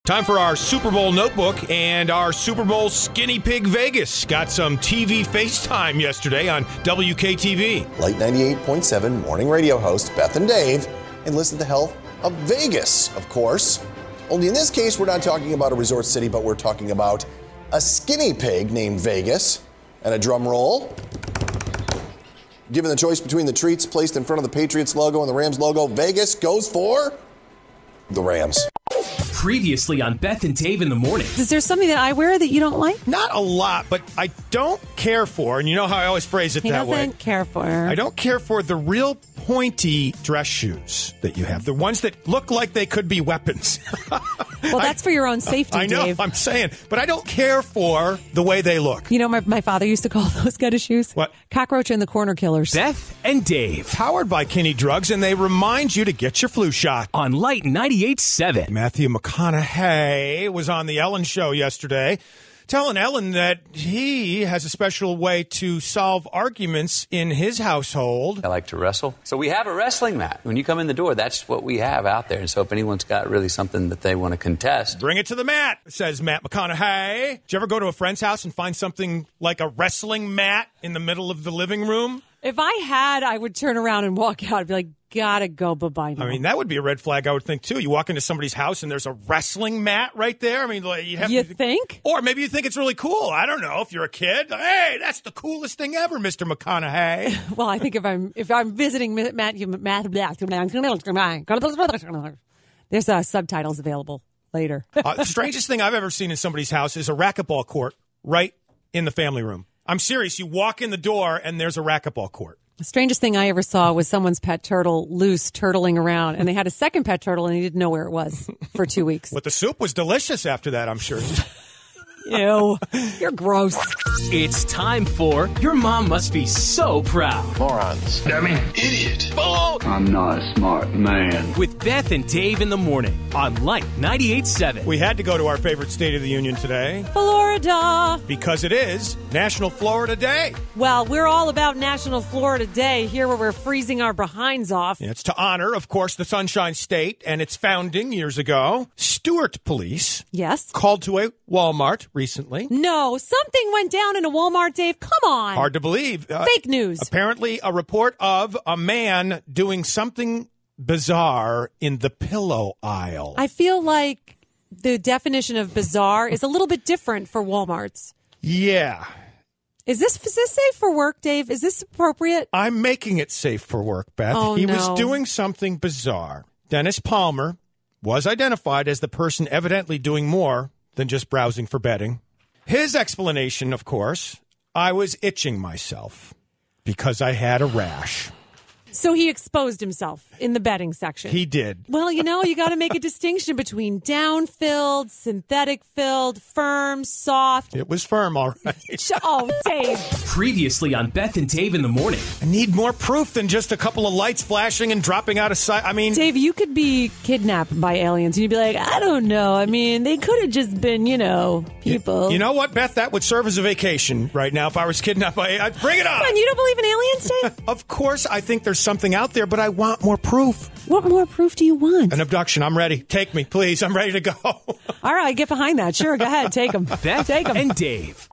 Time for our Super Bowl notebook and our Super Bowl Skinny Pig Vegas. Got some TV FaceTime yesterday on WKTV. Lite 98.7 morning radio host Beth and Dave, and listen to the health of Vegas, of course. Only in this case, we're not talking about a resort city, but we're talking about a skinny pig named Vegas. And a drum roll. Given the choice between the treats placed in front of the Patriots logo and the Rams logo, Vegas goes for the Rams. Previously on Beth and Dave in the morning. Is there something that I wear that you don't like? Not a lot, but I don't care for, and you know how I always phrase it that way. He doesn't care for. I don't care for the real pointy dress shoes that you have. The ones that look like they could be weapons. Well, that's for your own safety, I know, Dave. I'm saying. But I don't care for the way they look. You know, my father used to call those kind of shoes? What? Cockroach and the corner killers. Beth and Dave. Powered by Kinney Drugs, and they remind you to get your flu shot. On Lite 98.7. Matthew McConaughey was on the Ellen show yesterday, telling Ellen that he has a special way to solve arguments in his household. I like to wrestle. So we have a wrestling mat. When you come in the door, that's what we have out there. And so if anyone's got really something that they want to contest. Bring it to the mat, says Matt McConaughey. Did you ever go to a friend's house and find something like a wrestling mat in the middle of the living room? If I had, I would turn around and walk out and be like, gotta go, bye-bye now. I mean, that would be a red flag, I would think, too. You walk into somebody's house and there's a wrestling mat right there. I mean, like, you think? Or maybe you think it's really cool. I don't know. If you're a kid, hey, that's the coolest thing ever, Mr. McConaughey. Well, I think if I'm visiting there's subtitles available later. The strangest thing I've ever seen in somebody's house is a racquetball court right in the family room. I'm serious. You walk in the door and there's a racquetball court. The strangest thing I ever saw was someone's pet turtle loose turtling around, and they had a second pet turtle, and he didn't know where it was for 2 weeks. But the soup was delicious after that, I'm sure. Ew, you're gross. It's time for Your Mom Must Be So Proud. Morons. Dummy. Idiot. Oh! I'm not a smart man. With Beth and Dave in the morning on Lite 98.7. We had to go to our favorite state of the union today. Florida. Because it is National Florida Day. Well, we're all about National Florida Day here where we're freezing our behinds off. It's to honor, of course, the Sunshine State and its founding years ago. Stewart Police. Yes. Called to a Walmart recently. No, something went down in a Walmart, Dave. Come on. Hard to believe. Fake news. Apparently, a report of a man doing something bizarre in the pillow aisle. I feel like the definition of bizarre is a little bit different for Walmarts. Yeah. Is this safe for work, Dave? Is this appropriate? I'm making it safe for work, Beth. Oh, he no. was doing something bizarre. Dennis Palmer was identified as the person evidently doing more than just browsing for bedding. His explanation, of course, I was itching myself because I had a rash. So he exposed himself in the bedding section. He did. Well, you know, you got to make a distinction between down-filled, synthetic-filled, firm, soft. It was firm, all right. Oh, Dave. Previously on Beth and Dave in the morning. I need more proof than just a couple of lights flashing and dropping out of sight. I mean, Dave, you could be kidnapped by aliens, and you'd be like, I don't know. I mean, they could have just been, people. You know what, Beth? That would serve as a vacation right now if I was kidnapped by aliens. Bring it on! Come on, you don't believe in aliens, Dave? Of course, I think there's something out there, but I want more proof. What more proof do you want? An abduction. I'm ready. Take me, please. I'm ready to go. All right, get behind that. Sure, go ahead. Take them. Beth Take them. and Dave.